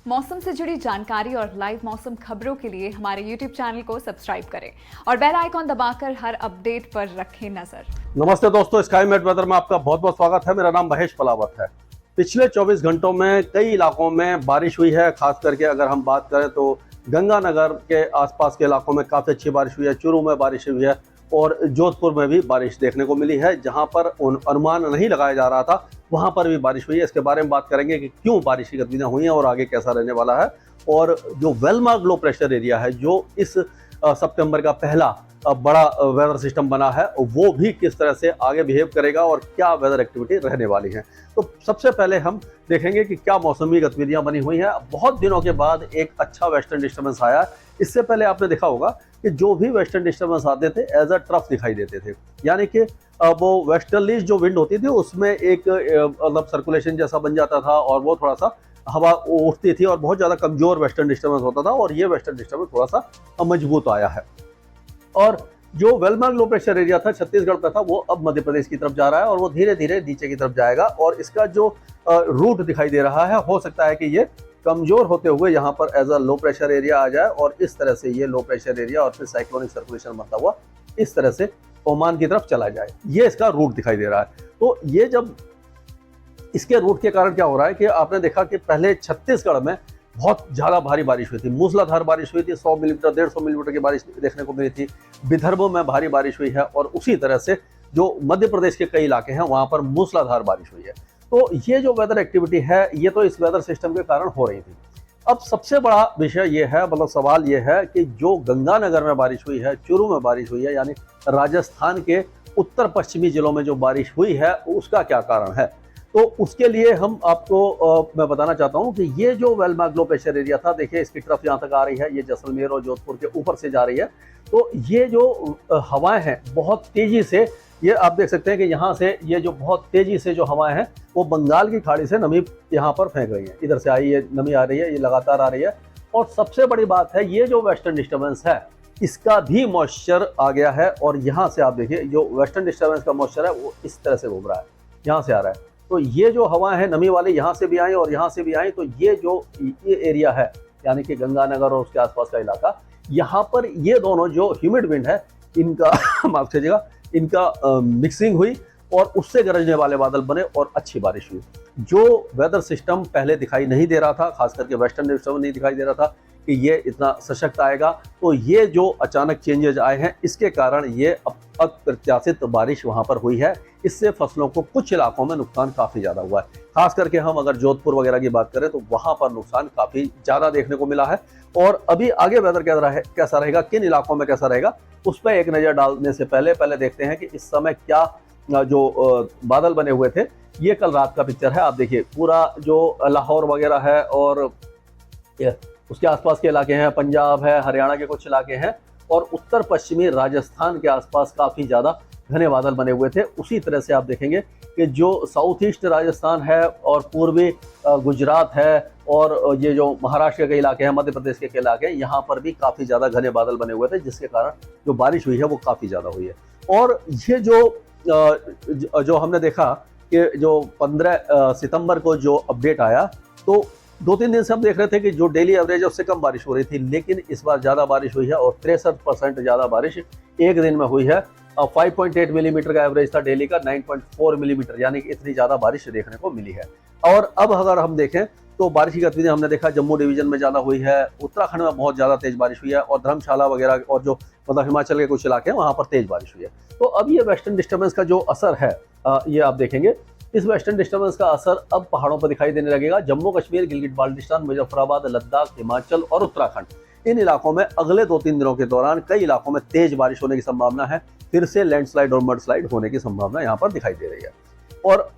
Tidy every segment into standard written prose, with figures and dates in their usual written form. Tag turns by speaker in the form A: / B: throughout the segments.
A: मौसम से जुड़ी जानकारी और लाइव मौसम खबरों के लिए हमारे YouTube चैनल को सब्सक्राइब करें और बेल आइकॉन दबाकर हर अपडेट पर रखें नजर।
B: नमस्ते दोस्तों, स्काई मेट वेदर में आपका बहुत बहुत स्वागत है। मेरा नाम महेश पलावत है। पिछले 24 घंटों में कई इलाकों में बारिश हुई है। खास करके अगर हम बात करें तो गंगानगर के आसपास के इलाकों में काफ़ी अच्छी बारिश हुई है। चूरू में बारिश हुई है और जोधपुर में भी बारिश देखने को मिली है। जहां पर अनुमान नहीं लगाया जा रहा था वहां पर भी बारिश हुई है। इसके बारे में बात करेंगे कि क्यों बारिश की गतिविधियां हुई हैं और आगे कैसा रहने वाला है। और जो वेलमार्क लो प्रेशर एरिया है, जो इस सितंबर का पहला बड़ा वेदर सिस्टम बना है, वो भी किस तरह से आगे बिहेव करेगा और क्या वेदर एक्टिविटी रहने वाली है। तो सबसे पहले हम देखेंगे कि क्या मौसमी गतिविधियां बनी हुई हैं। बहुत दिनों के बाद एक अच्छा वेस्टर्न डिस्टर्बेंस आया। इससे पहले आपने देखा होगा कि जो भी वेस्टर्न डिस्टर्बेंस आते थे एज अ ट्रफ दिखाई देते थे, यानी कि वो वेस्टर्नली जो विंड होती थी उसमें एक मतलब सर्कुलेशन जैसा बन जाता था और वो थोड़ा सा हवा उठती थी और बहुत ज़्यादा कमजोर वेस्टर्न डिस्टर्बेंस होता था। और ये वेस्टर्न डिस्टर्बेंस थोड़ा सा मजबूत आया है। और जो वेलमार्क लो प्रेशर एरिया था छत्तीसगढ़ का था, वो अब मध्य प्रदेश की तरफ जा रहा है और वो धीरे धीरे नीचे की तरफ जाएगा। और इसका जो रूट दिखाई दे रहा है, हो सकता है कि ये कमजोर होते हुए यहाँ पर as a low pressure area आ जाए और इस तरह से ये लो प्रेशर एरिया और फिर साइक्लोनिक सर्कुलेशन बनता हुआ इस तरह से ओमान की तरफ चला जाए। ये इसका रूट दिखाई दे रहा है। तो ये जब इसके रूट के कारण क्या हो रहा है कि आपने देखा कि पहले छत्तीसगढ़ में बहुत ज़्यादा भारी बारिश हुई थी, मूसलाधार बारिश हुई थी। 100 मिलीमीटर 150 मिलीमीटर की बारिश देखने को मिली थी। विदर्भ में भारी बारिश हुई है और उसी तरह से जो मध्य प्रदेश के कई इलाके हैं वहाँ पर मूसलाधार बारिश हुई है। तो ये जो वेदर एक्टिविटी है, ये तो इस वेदर सिस्टम के कारण हो रही थी। अब सबसे बड़ा विषय ये है, मतलब सवाल ये है कि जो गंगानगर में बारिश हुई है, चूरू में बारिश हुई है, यानी राजस्थान के उत्तर पश्चिमी जिलों में जो बारिश हुई है, उसका क्या कारण है। तो उसके लिए हम आपको मैं बताना चाहता हूं कि ये जो वेलमार्क लो प्रेशर एरिया था, देखिए इसकी तरफ यहाँ तक आ रही है, ये जैसलमेर और जोधपुर के ऊपर से जा रही है। तो ये जो हवाएं हैं बहुत तेजी से, ये आप देख सकते हैं कि यहाँ से ये जो बहुत तेजी से जो हवाएं हैं वो बंगाल की खाड़ी से नमी यहाँ पर फेंक रही है। इधर से आई ये नमी आ रही है, ये लगातार आ रही है। और सबसे बड़ी बात है, ये जो वेस्टर्न डिस्टर्बेंस है इसका भी मॉइस्चर आ गया है। और यहाँ से आप देखिए जो वेस्टर्न डिस्टर्बेंस का मॉइस्चर है वो इस तरह से घूम रहा है, यहाँ से आ रहा है। तो ये जो हवा है नमी वाली यहाँ से भी आई और यहाँ से भी आई। तो ये जो ये एरिया है, यानी कि गंगानगर और उसके आसपास का इलाका, यहाँ पर ये दोनों जो ह्यूमिड विंड है इनका माफ कीजिएगा, इनका मिक्सिंग हुई और उससे गरजने वाले बादल बने और अच्छी बारिश हुई। जो वेदर सिस्टम पहले दिखाई नहीं दे रहा था, खास करके वेस्टर्न डिस्टर्बेंस नहीं दिखाई दे रहा था कि ये इतना सशक्त आएगा, तो ये जो अचानक चेंजेस आए हैं इसके कारण ये अप्रत्याशित बारिश वहाँ पर हुई है। इससे फसलों को कुछ इलाकों में नुकसान काफ़ी ज़्यादा हुआ है। खास करके हम अगर जोधपुर वगैरह की बात करें तो वहाँ पर नुकसान काफ़ी ज़्यादा देखने को मिला है। और अभी आगे वेदर कैसा रहेगा, किन इलाकों में कैसा रहेगा, उस पर एक नज़र डालने से पहले देखते हैं कि इस समय क्या जो बादल बने हुए थे। ये कल रात का पिक्चर है। आप देखिए पूरा जो लाहौर वगैरह है और उसके आसपास के इलाके हैं, पंजाब है, हरियाणा के कुछ इलाके हैं और उत्तर पश्चिमी राजस्थान के आसपास काफ़ी ज़्यादा घने बादल बने हुए थे। उसी तरह से आप देखेंगे कि जो साउथ ईस्ट राजस्थान है और पूर्वी गुजरात है और ये जो महाराष्ट्र के इलाके हैं, मध्य प्रदेश के इलाके हैं, यहाँ पर भी काफ़ी ज़्यादा घने बादल बने हुए थे, जिसके कारण जो बारिश हुई है वो काफ़ी ज़्यादा हुई है। और ये जो हमने देखा कि जो 15 सितंबर को जो अपडेट आया, तो 2-3 दिन से हम देख रहे थे कि जो डेली एवरेज है उससे कम बारिश हो रही थी, लेकिन इस बार ज़्यादा बारिश हुई है और 63% ज़्यादा बारिश एक दिन में हुई है। 5.8 मिलीमीटर का एवरेज था डेली का, 9.4 मिलीमीटर, यानी कि इतनी ज़्यादा बारिश देखने को मिली है। और अब अगर हम देखें तो बारिश की गतिविधि हमने देखा जम्मू डिवीजन में ज़्यादा हुई है, उत्तराखंड में बहुत ज़्यादा तेज़ बारिश हुई है और धर्मशाला वगैरह और जो मतलब हिमाचल के कुछ इलाके हैं वहाँ पर तेज़ बारिश हुई है। तो अब ये वेस्टर्न डिस्टर्बेंस का जो असर है, ये आप देखेंगे इस वेस्टर्न डिस्टर्बेंस का असर अब पहाड़ों पर दिखाई देने लगेगा। जम्मू कश्मीर, गिलगित बाल्टिस्तान, मुजफ्फराबाद, लद्दाख, हिमाचल और उत्तराखंड, इन इलाकों में अगले 2-3 दिनों के दौरान कई इलाकों में तेज बारिश होने की संभावना है। फिर से लैंडस्लाइड और मडस्लाइड होने की संभावना यहाँ पर दिखाई दे रही है। और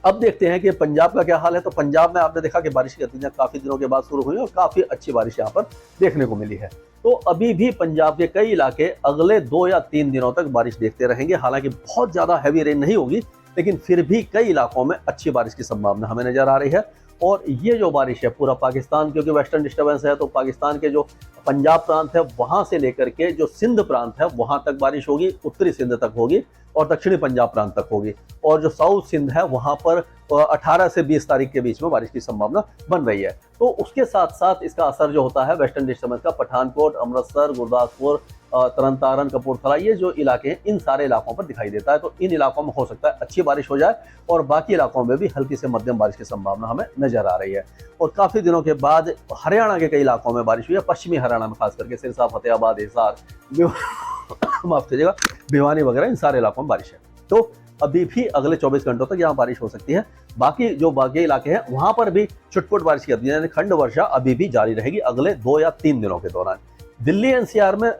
B: अब देखते हैं कि पंजाब का क्या हाल है। तो पंजाब में आपने देखा कि बारिश की गतिविधियां काफी दिनों के बाद शुरू हुई और काफी अच्छी बारिश यहाँ पर देखने को मिली है। तो अभी भी पंजाब के कई इलाके अगले 2 या 3 दिनों तक बारिश देखते रहेंगे। हालांकि बहुत ज्यादा हैवी रेन नहीं होगी, लेकिन फिर भी कई इलाकों में अच्छी बारिश की संभावना हमें नजर आ रही है। और ये जो बारिश है पूरा पाकिस्तान, क्योंकि वेस्टर्न डिस्टर्बेंस है, तो पाकिस्तान के जो पंजाब प्रांत है वहां से लेकर के जो सिंध प्रांत है वहां तक बारिश होगी, उत्तरी सिंध तक होगी और दक्षिणी पंजाब प्रांत तक होगी। और जो साउथ सिंध है वहां पर 18 से 20 तारीख के बीच में बारिश की संभावना बन रही है। तो उसके साथ साथ इसका असर जो होता है वेस्टर्न डिस्टर्बेंस का पठानकोट, अमृतसर, गुरदासपुर, तरन तारण, कपूरथला, ये जो इलाके हैं इन सारे इलाकों पर दिखाई देता है। तो इन इलाकों में हो सकता है अच्छी बारिश हो जाए और बाकी इलाकों में भी हल्की से मध्यम बारिश की संभावना हमें नजर आ रही है। और काफी दिनों के बाद हरियाणा के कई इलाकों में बारिश हुई है, पश्चिमी हरियाणा में खास करके सिरसा, फतेहाबाद, हिसार, माफ कीजिएगा, भिवानी वगैरह, इन सारे इलाकों में बारिश है। तो अभी भी अगले 24 घंटों तक यहाँ बारिश हो सकती है। बाकी इलाके हैं वहां पर भी छुटपुट बारिश की यानी खंड वर्षा अभी भी जारी रहेगी अगले 2 या 3 दिनों के दौरान। दिल्ली एनसीआर में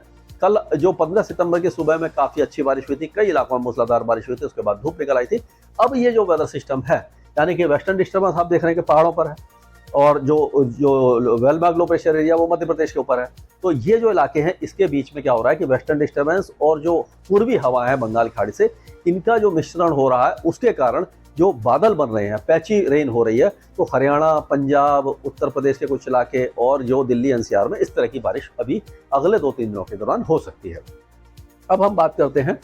B: कल जो 15 सितंबर की सुबह में काफी अच्छी बारिश हुई थी, कई इलाकों में मूसलाधार बारिश हुई थी, उसके बाद धूप निकल आई थी। अब ये जो वेदर सिस्टम है यानी कि वेस्टर्न डिस्टर्बेंस आप देख रहे हैं कि पहाड़ों पर है और जो वेलमार्क लो प्रेशर एरिया वो मध्य प्रदेश के ऊपर है। तो ये जो इलाके हैं इसके बीच में क्या हो रहा है कि वेस्टर्न डिस्टर्बेंस और जो पूर्वी हवा है बंगाल की खाड़ी से, इनका जो मिश्रण हो रहा है उसके कारण जो बादल बन रहे हैं, पैची रेन हो रही है। तो हरियाणा, पंजाब, उत्तर प्रदेश के कुछ इलाके और जो दिल्ली एनसीआर में इस तरह की बारिश अभी अगले 2-3 दिनों के दौरान हो सकती है। अब हम बात करते हैं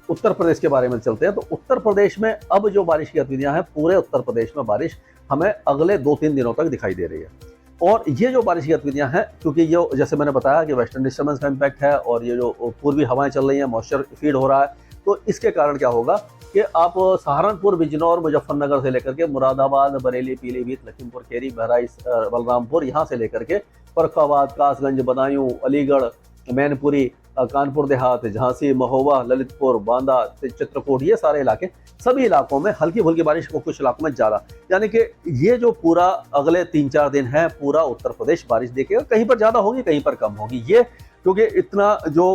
B: उत्तर प्रदेश के बारे में चलते हैं। तो उत्तर प्रदेश में अब जो बारिश की गतिविधियां हैं, पूरे उत्तर प्रदेश में बारिश हमें अगले 2-3 दिनों तक दिखाई दे रही है। और ये जो बारिश की गतिविधियां हैं, क्योंकि ये जैसे मैंने बताया कि वेस्टर्न डिस्टर्बेंस का इम्पैक्ट है और ये जो पूर्वी हवाएं चल रही हैं, मॉइस्चर फीड हो रहा है, तो इसके कारण क्या होगा कि आप सहारनपुर, बिजनौर, मुजफ्फरनगर से लेकर के मुरादाबाद, बरेली, पीलीभीत, लखीमपुर खीरी, बहराइच, बलरामपुर, यहाँ से लेकर के फर्रुखाबाद, कासगंज, बदायूं, अलीगढ़, मैनपुरी, कानपुर देहात, झांसी, महोबा, ललितपुर, बांदा, चित्रकूट, ये सारे इलाके, सभी इलाकों में हल्की फुल्की बारिश और कुछ इलाकों में ज़्यादा, यानी कि ये जो पूरा अगले 3-4 दिन है पूरा उत्तर प्रदेश बारिश देखेगा। कहीं पर ज़्यादा होगी, कहीं पर कम होगी। ये क्योंकि इतना जो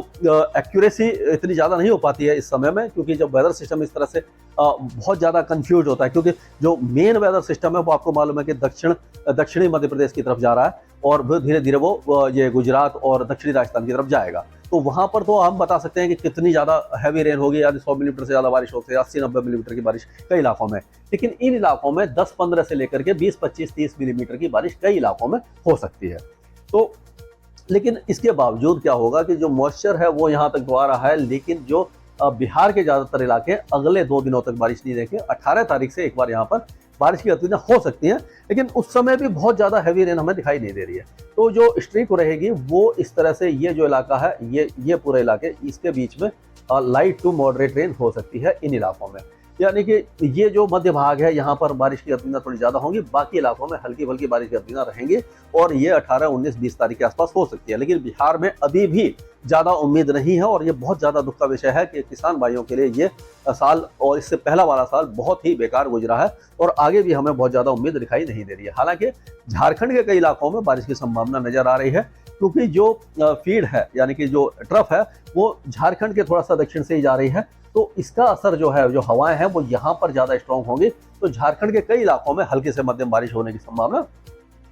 B: एक्यूरेसी इतनी ज़्यादा नहीं हो पाती है इस समय में, क्योंकि जब वेदर सिस्टम इस तरह से बहुत ज़्यादा कंफ्यूज होता है, क्योंकि जो मेन वेदर सिस्टम है वो आपको मालूम है कि दक्षिणी मध्य प्रदेश की तरफ जा रहा है और धीरे धीरे वो ये गुजरात और दक्षिणी राजस्थान की तरफ जाएगा। तो वहाँ पर तो हम बता सकते हैं कि कितनी ज़्यादा हैवी रेन होगी, यानी 100 मिलीमीटर से ज़्यादा बारिश होती है, 80-90 मिलीमीटर की बारिश कई इलाकों में। लेकिन इन इलाकों में 10-15 से लेकर के 20-25-30 मिलीमीटर की बारिश कई इलाकों में हो सकती है। तो लेकिन इसके बावजूद क्या होगा कि जो मॉइस्चर है वो यहाँ तक तो आ रहा है, लेकिन जो बिहार के ज़्यादातर इलाके अगले 2 दिनों तक बारिश नहीं देखेंगे। 18 तारीख से एक बार यहाँ पर बारिश की गतिविधियाँ हो सकती हैं, लेकिन उस समय भी बहुत ज़्यादा हैवी रेन हमें दिखाई नहीं दे रही है। तो जो स्ट्रीक रहेगी वो इस तरह से, ये जो इलाका है, ये पूरे इलाके, इसके बीच में लाइट टू मॉडरेट रेन हो सकती है इन इलाकों में। यानी कि ये जो मध्य भाग है यहाँ पर बारिश की गतिविधियाँ थोड़ी ज़्यादा होंगी, बाकी इलाकों में हल्की फुल्की बारिश की गतिविधियाँ रहेंगी और ये 18, 19, 20 तारीख के आसपास हो सकती है। लेकिन बिहार में अभी भी ज़्यादा उम्मीद नहीं है और ये बहुत ज़्यादा दुख का विषय है कि किसान भाइयों के लिए ये साल और इससे पहला वाला साल बहुत ही बेकार गुजरा है और आगे भी हमें बहुत ज़्यादा उम्मीद दिखाई नहीं दे रही है। हालांकि झारखंड के कई इलाकों में बारिश की संभावना नजर आ रही है, क्योंकि जो फीड है यानी कि जो ट्रफ है वो झारखंड के थोड़ा सा दक्षिण से ही जा रही है। तो इसका असर जो है, जो हवाएं हैं वो यहाँ पर ज़्यादा स्ट्रॉन्ग होंगी, तो झारखंड के कई इलाकों में हल्की से मध्यम बारिश होने की संभावना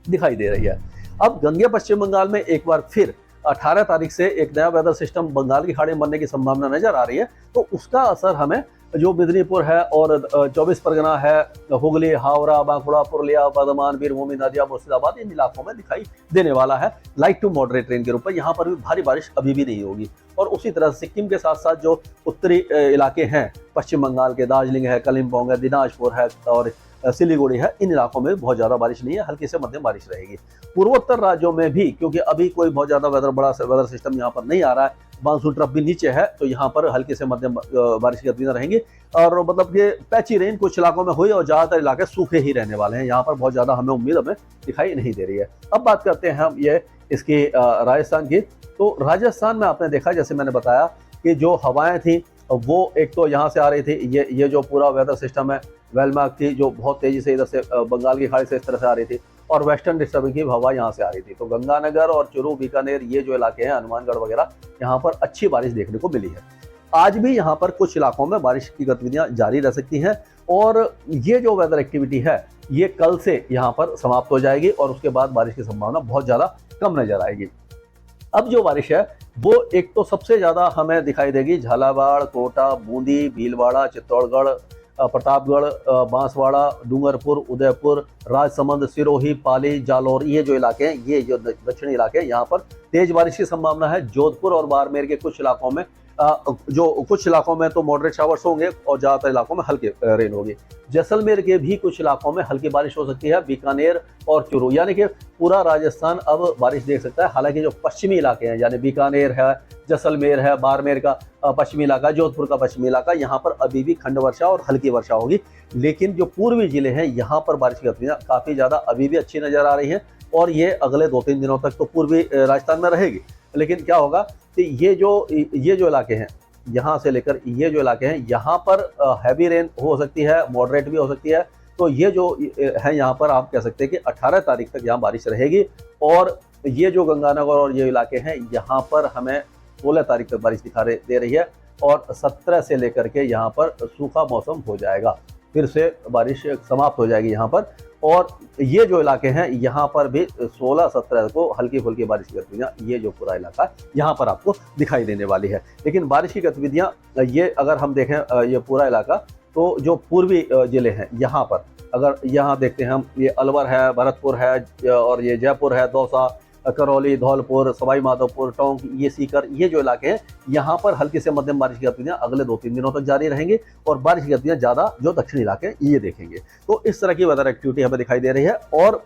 B: दिखाई दे रही है। अब गंगे पश्चिम बंगाल में एक बार फिर 18 तारीख से एक नया वेदर सिस्टम बंगाल की खाड़ी में बनने की संभावना नजर आ रही है। तो उसका असर हमें जो मेदिनीपुर है और 24 परगना है, हुगली, हावड़ा, बांकुड़ा, पुरुलिया, बर्धमान, बीरभूम, नदिया, मुर्शिदाबाद, इन इलाकों में दिखाई देने वाला है लाइट टू मॉडरेट रेन के रूप में। यहाँ पर भी भारी बारिश अभी भी नहीं होगी। और उसी तरह सिक्किम के साथ साथ जो उत्तरी इलाके हैं, पश्चिम बंगाल के दार्जिलिंग है, कलिम्पोंग है, दिनाजपुर है और सिलीगुड़ी है, इन इलाकों में बहुत ज़्यादा बारिश नहीं है, हल्की से मध्यम बारिश रहेगी। पूर्वोत्तर राज्यों में भी, क्योंकि अभी कोई बहुत ज़्यादा बड़ा वेदर सिस्टम यहाँ पर नहीं आ रहा है, मानसून ट्रफ भी नीचे है, तो यहाँ पर हल्की से मध्यम बारिश की गतिविधियाँ रहेंगी और मतलब कि पैची रेन कुछ इलाकों में हुई और ज़्यादातर इलाके सूखे ही रहने वाले हैं। यहाँ पर बहुत ज़्यादा हमें उम्मीद दिखाई नहीं दे रही है। अब बात करते हैं हम ये इसकी राजस्थान की। तो राजस्थान में आपने देखा, जैसे मैंने बताया कि जो हवाएं थी वो एक तो यहाँ से आ रही थी, ये जो पूरा वेदर सिस्टम है वेलमार्क थी जो बहुत तेजी से इधर से बंगाल की खाड़ी से इस तरह से आ रही थी और वेस्टर्न डिस्टर्बेंस की हवा यहाँ से आ रही थी। तो गंगानगर और चूरू, बीकानेर, ये जो इलाके हैं, हनुमानगढ़ वगैरह, यहाँ पर अच्छी बारिश देखने को मिली है। आज भी यहाँ पर कुछ इलाकों में बारिश की गतिविधियाँ जारी रह सकती हैं और ये जो वेदर एक्टिविटी है ये कल से यहाँ पर समाप्त हो जाएगी और उसके बाद बारिश की संभावना बहुत ज़्यादा कम नजर आएगी। अब जो बारिश है वो एक तो सबसे ज़्यादा हमें दिखाई देगी झालावाड़, कोटा, बूंदी, भीलवाड़ा, चित्तौड़गढ़, प्रतापगढ़, बांसवाड़ा, डूंगरपुर, उदयपुर, राजसमंद, सिरोही, पाली, जालौर, ये जो इलाके हैं, ये जो दक्षिणी इलाके हैं, यहाँ पर तेज बारिश की संभावना है। जोधपुर और बाड़मेर के कुछ इलाकों में जो कुछ इलाकों में तो मॉडरेट शावर्स होंगे और ज़्यादातर इलाकों में हल्के रेन होगी। जैसलमेर के भी कुछ इलाकों में हल्की बारिश हो सकती है, बीकानेर और चूरू, यानी कि पूरा राजस्थान अब बारिश देख सकता है। हालांकि जो पश्चिमी इलाके हैं, यानी बीकानेर है, जैसलमेर है, बाड़मेर का पश्चिमी इलाका, जोधपुर का पश्चिमी इलाका, यहाँ पर अभी भी खंड वर्षा और हल्की वर्षा होगी। लेकिन जो पूर्वी जिले हैं, यहाँ पर बारिश की गतिविधियाँ काफ़ी ज़्यादा अभी भी अच्छी नज़र आ रही हैं और ये अगले 2-3 दिनों तक तो पूर्वी राजस्थान में रहेगी। लेकिन क्या होगा कि ये जो इलाके हैं, यहाँ से लेकर ये जो इलाके हैं, यहाँ पर हैवी रेन हो सकती है, मॉडरेट भी हो सकती है। तो ये जो है, यहाँ पर आप कह सकते हैं कि 18 तारीख तक यहाँ बारिश रहेगी और ये जो गंगानगर और ये इलाके हैं, यहाँ पर हमें 16 तारीख तक बारिश दिखा दे रही है और 17 से लेकर के यहाँ पर सूखा मौसम हो जाएगा, फिर से बारिश समाप्त हो जाएगी यहाँ पर। और ये जो इलाके हैं, यहाँ पर भी 16-17 को हल्की फुल्की बारिश की गतिविधियाँ, ये जो पूरा इलाका है, यहाँ पर आपको दिखाई देने वाली है। लेकिन बारिश की गतिविधियाँ ये अगर हम देखें ये पूरा इलाका, तो जो पूर्वी जिले हैं, यहाँ पर अगर यहाँ देखते हैं हम, ये अलवर है, भरतपुर है और ये जयपुर है, दौसा, करौली, धौलपुर, सवाई माधोपुर, टोंक, ये सीकर, ये जो इलाके हैं, यहाँ पर हल्की से मध्यम बारिश की गतिविधियाँ अगले 2-3 दिनों तक जारी रहेंगी और बारिश की गतिविधियाँ ज़्यादा जो दक्षिणी इलाके हैं ये देखेंगे। तो इस तरह की वेदर एक्टिविटी हमें दिखाई दे रही है। और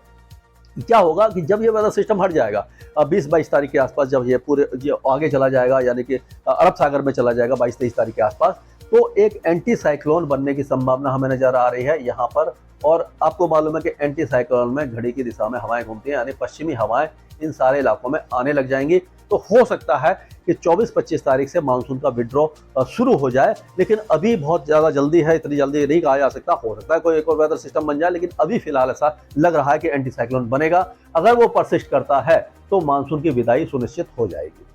B: क्या होगा कि जब ये वेदर सिस्टम हट जाएगा 20-22 तारीख के आसपास, जब ये पूरे आगे चला जाएगा, यानी कि अरब सागर में चला जाएगा 22-23 तारीख के आसपास, तो एक एंटी साइक्लोन बनने की संभावना हमें नजर आ रही है यहाँ पर। और आपको मालूम है कि एंटी साइक्लोन में घड़ी की दिशा में हवाएं घूमती हैं, यानी पश्चिमी हवाएं इन सारे इलाकों में आने लग जाएंगी। तो हो सकता है कि 24-25 तारीख से मानसून का विड्रॉ शुरू हो जाए, लेकिन अभी बहुत ज़्यादा जल्दी है, इतनी जल्दी नहीं कहा जा सकता। हो सकता है कोई एक और वेदर सिस्टम बन जाए, लेकिन अभी फिलहाल ऐसा लग रहा है कि एंटी साइक्लोन बनेगा। अगर वो परसिस्ट करता है तो मानसून की विदाई सुनिश्चित हो जाएगी।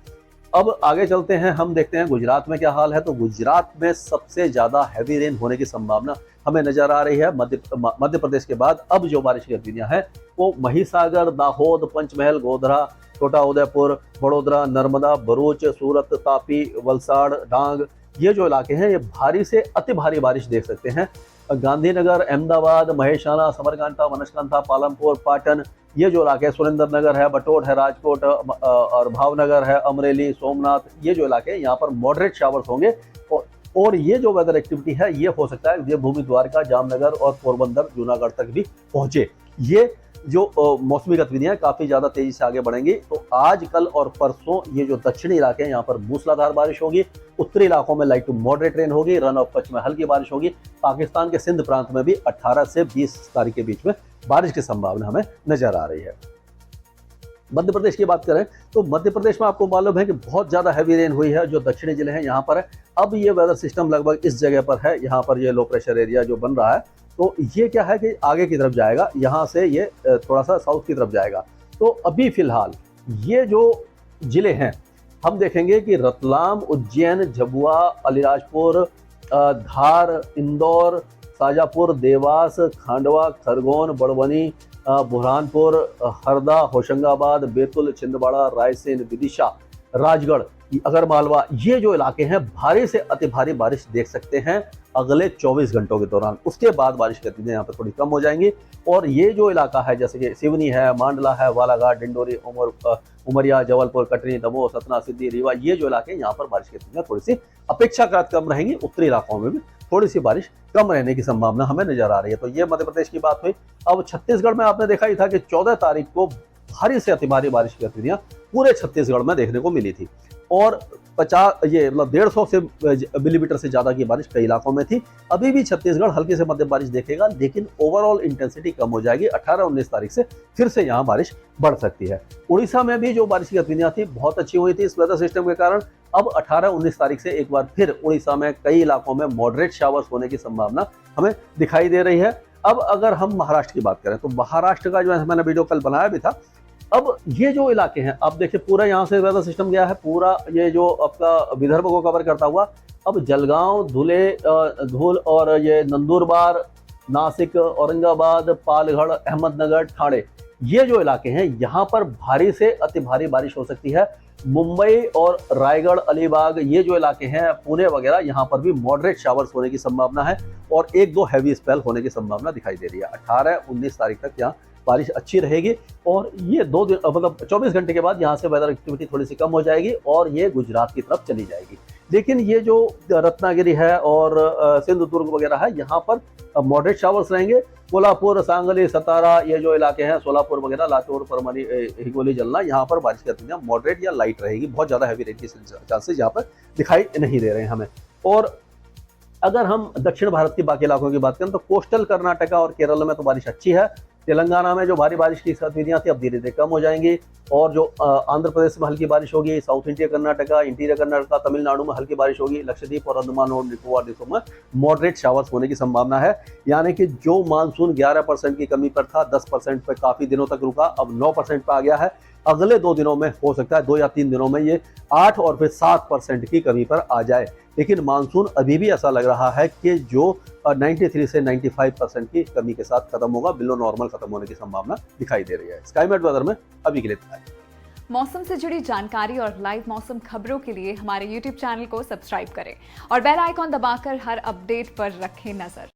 B: अब आगे चलते हैं, हम देखते हैं गुजरात में क्या हाल है। तो गुजरात में सबसे ज़्यादा हैवी रेन होने की संभावना हमें नजर आ रही है। मध्य प्रदेश के बाद अब जो बारिश की गतिविधियां हैं वो महिसागर, दाहोद, पंचमहल, गोधरा, छोटा उदयपुर, वडोदरा, नर्मदा, भरूच, सूरत, तापी, वलसाड़, डांग, ये जो इलाके हैं, ये भारी से अति भारी बारिश देख सकते हैं। गांधीनगर, अहमदाबाद, महेशाना, समरकांठा, बनसकांठा, पालमपुर, पाटन, ये जो इलाके हैं, सुरेंद्र नगर है, बटोट है, राजकोट और भावनगर है, अमरेली, सोमनाथ, ये जो इलाके हैं, यहाँ पर मॉडरेट शावर्स होंगे। और ये जो वेदर एक्टिविटी है, ये हो सकता है देवभूमि, द्वारका, जामनगर और पोरबंदर, जूनागढ़ तक भी पहुंचे। ये जो मौसमी गतिविधियां काफी ज्यादा तेजी से आगे बढ़ेंगी। तो आज, कल और परसों ये जो दक्षिणी इलाके हैं, यहाँ पर मूसलाधार बारिश होगी। उत्तरी इलाकों में लाइट टू मॉडरेट रेन होगी। रन ऑफ कच्छ में हल्की बारिश होगी। पाकिस्तान के सिंध प्रांत में भी 18 से 20 तारीख के बीच में बारिश की संभावना हमें नजर आ रही है। मध्य प्रदेश की बात करें तो मध्य प्रदेश में आपको मालूम है कि बहुत ज़्यादा हैवी रेन हुई है। जो दक्षिणी जिले हैं यहाँ पर है। अब ये वेदर सिस्टम लगभग इस जगह पर है, यहाँ पर ये लो प्रेशर एरिया जो बन रहा है, तो ये क्या है कि आगे की तरफ जाएगा, यहाँ से ये थोड़ा सा साउथ की तरफ जाएगा। तो अभी फिलहाल ये जो जिले हैं, हम देखेंगे कि रतलाम, उज्जैन, झाबुआ, अलीराजपुर, धार, इंदौर, शाजापुर, देवास, खांडवा, खरगोन, बड़वानी, बुरहानपुर, हरदा, होशंगाबाद, बैतूल, छिंदवाड़ा, रायसेन, विदिशा, राजगढ़, अगरमालवा, ये जो इलाके हैं भारी से अति भारी बारिश देख सकते हैं अगले 24 घंटों के दौरान। उसके बाद बारिश की गतिविधियां यहाँ पर थोड़ी कम हो जाएंगी। और ये जो इलाका है, जैसे कि सिवनी है, मांडला है, बालाघाट, डिंडोरी, उमरिया, जबलपुर, कटनी, दमोह, सतना, सिद्धि, रीवा, ये जो इलाके हैं यहाँ पर बारिश की गतिविधियां थोड़ी सी अपेक्षाकृत कम रहेंगी। उत्तरी इलाकों में भी थोड़ी सी बारिश कम रहने की संभावना हमें नजर आ रही है। तो ये मध्य प्रदेश की बात हुई। अब छत्तीसगढ़ में आपने देखा ही था कि 14 तारीख को भारी से अति भारी बारिश की गतिविधियां पूरे छत्तीसगढ़ में देखने को मिली थी और 150 से मिलीमीटर से ज्यादा की बारिश कई इलाकों में थी। अभी भी छत्तीसगढ़ हल्की से मध्यम बारिश देखेगा, लेकिन ओवरऑल इंटेंसिटी कम हो जाएगी। 18-19 तारीख से फिर से यहाँ बारिश बढ़ सकती है। उड़ीसा में भी जो बारिश की गतिविधियां थी बहुत अच्छी हुई थी इस वेदर सिस्टम के कारण। अब 18-19 तारीख से एक बार फिर उड़ीसा में कई इलाकों में मॉडरेट शावर्स होने की संभावना हमें दिखाई दे रही है। अब अगर हम महाराष्ट्र की बात करें तो महाराष्ट्र का जो मैंने वीडियो कल बनाया भी था। अब ये जो इलाके हैं, आप देखिए पूरा यहाँ से वेदर सिस्टम गया है, पूरा ये जो आपका विदर्भ को कवर करता हुआ अब जलगांव, धूल और ये नंदुरबार, नासिक, औरंगाबाद, पालघर, अहमदनगर, ठाणे, ये जो इलाके हैं यहाँ पर भारी से अति भारी बारिश हो सकती है। मुंबई और रायगढ़, अलीबाग, ये जो इलाके हैं, पुणे वगैरह, यहाँ पर भी मॉडरेट शावर्स होने की संभावना है और 1-2 हैवी स्पेल होने की संभावना दिखाई दे रही है। 18-19 तारीख तक यहाँ बारिश अच्छी रहेगी और ये 2 दिन मतलब 24 घंटे के बाद यहाँ से वेदर एक्टिविटी थोड़ी सी कम हो जाएगी और ये गुजरात की तरफ चली जाएगी। लेकिन ये जो रत्नागिरी है और सिंधुदुर्ग वगैरह है, यहाँ पर मॉडरेट शावर्स रहेंगे। कोल्हापुर, सांगली, सतारा, ये जो इलाके हैं, सोलापुर वगैरह, लातूर, परमनी, हिंगोली, जलना, यहाँ पर बारिश की गतिविधियां मॉडरेट या लाइट रहेगी। बहुत ज़्यादा हैवी रेन की चांसेस यहाँ पर दिखाई नहीं दे रहे हैं हमें। और अगर हम दक्षिण भारत के बाकी इलाकों की बात करें तो कोस्टल कर्नाटका और केरल में तो बारिश अच्छी है। तेलंगाना में जो भारी बारिश की गतिविधियां थी अब धीरे धीरे कम हो जाएंगी। और जो आंध्र प्रदेश में हल्की बारिश होगी, south India Karnataka, interior Karnataka, Tamil Nadu में हल्की बारिश होगी, लक्षद्वीप और अंडमान और निकोबार द्वीपों में मॉडरेट शावर्स होने की संभावना है। यानी कि जो मानसून 11% की कमी पर था, 10% पर काफी दिनों तक रुका, अब 9% पर आ गया है। अगले 2 दिनों में हो सकता है, 2 या 3 दिनों में ये 8 और फिर 7% की कमी पर आ जाए। लेकिन मानसून अभी भी ऐसा लग रहा है कि जो 93 से 95% की कमी के साथ खत्म होगा, बिलो नॉर्मल खत्म होने की संभावना दिखाई दे रही है। स्काईमेट वेदर में अभी के लिए इतना ही।
A: मौसम से जुड़ी जानकारी और लाइव मौसम खबरों के लिए हमारे YouTube चैनल को सब्सक्राइब करें और बेल आइकॉन दबाकर हर अपडेट पर रखें नजर।